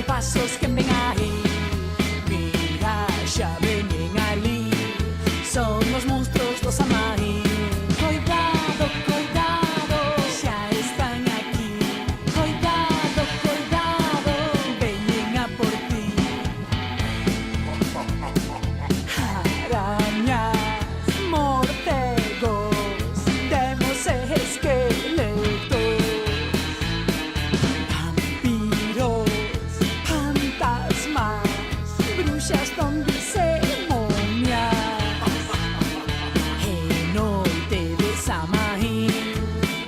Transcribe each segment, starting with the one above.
Passos que vem aí, mira, já vem ali. São os monstros dos Amai. Cuidado, cuidado, já estão aqui. Cuidado, cuidado, vêm a por ti. Aranhas, morcegos, temos esqueletos. Bruxas donde se momia. É noite de Samhain,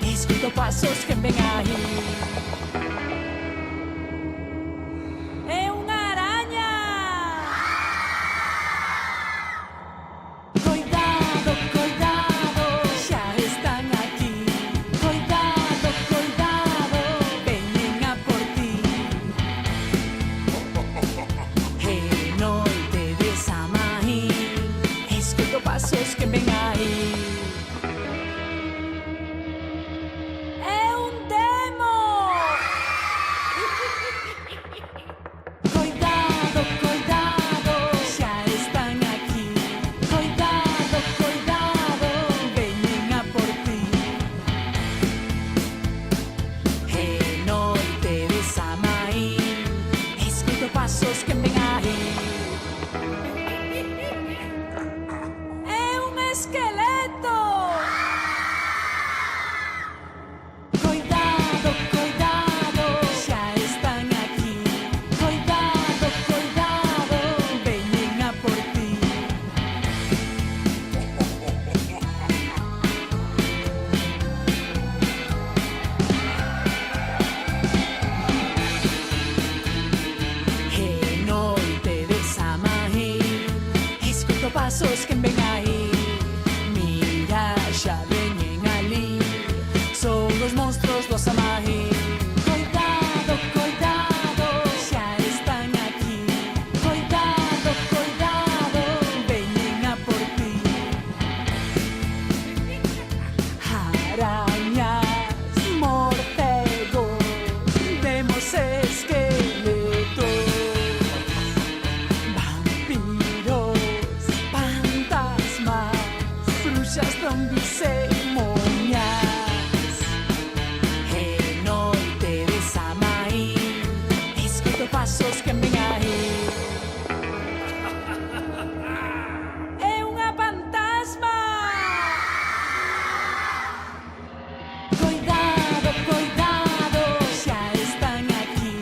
escuto passos que vem aí. É uma aranha. Cuidado, cuidado, já estão aqui. Cuidado, cuidado, vêm a por ti. Passos que vem aí. É demo. Cuidado, cuidado, já estão aqui. Cuidado, cuidado, vêm a por ti. É noite de Samhain, escuto passos que vem aí. Esqueleto! Cuidado, cuidado, já estão aqui. Cuidado, cuidado, vêm a por ti. É noite de Samhain, escuto passos que vem aí. Já vêm ali, são os monstros dos Amai. Cuidado, cuidado, já estão aqui. Cuidado, cuidado, vêm a por ti. Aranhas, morcegos, vemos esqueletos. Vampiros, fantasmas, bruxas donde cerimonias. É noite de Samhain, escuto passos que vem aí. É uma fantasma. Cuidado, cuidado, já estão aqui.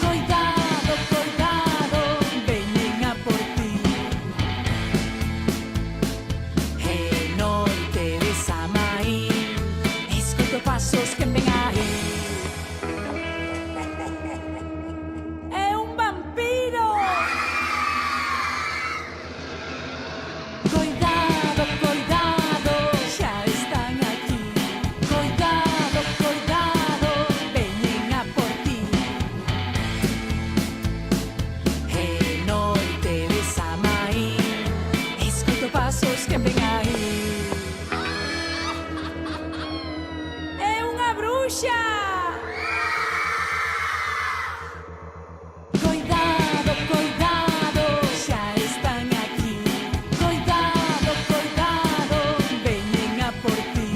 Cuidado, cuidado, vêm a por ti. É noite de Samhain, escuto passos que vem aí. É vampiro. Cuidado, cuidado, já estão aqui. Cuidado, cuidado, vêm a por ti. É noite de Samhain, escuto passos que vem aí. É uma bruxa. Cuidado, cuidado, já estão aqui. Cuidado, cuidado, vêm a por ti.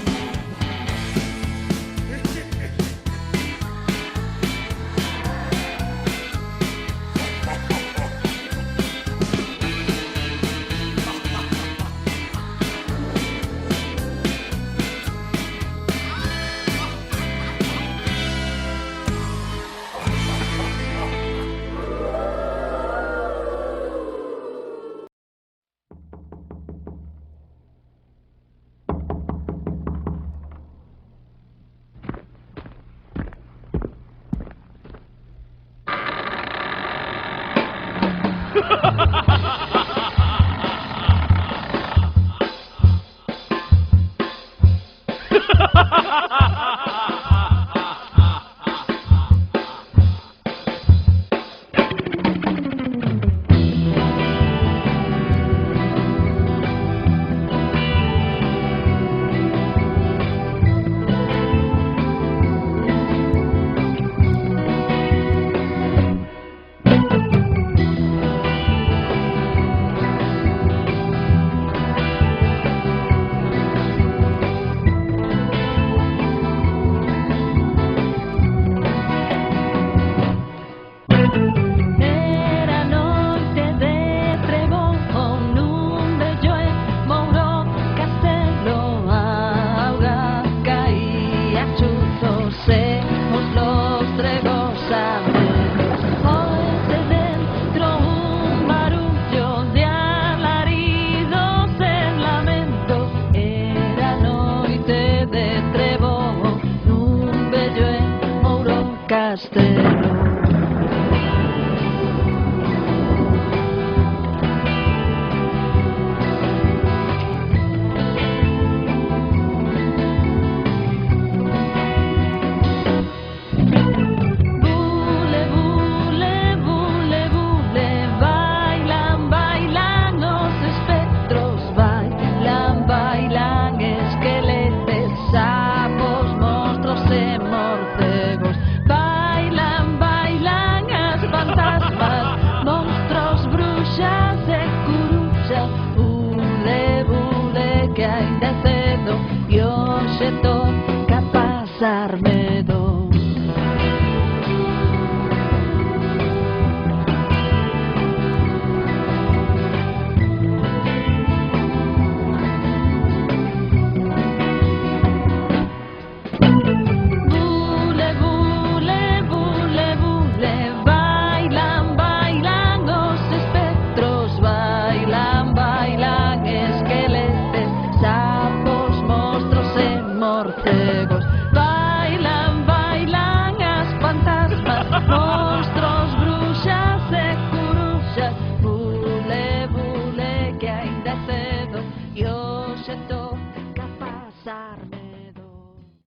trastero.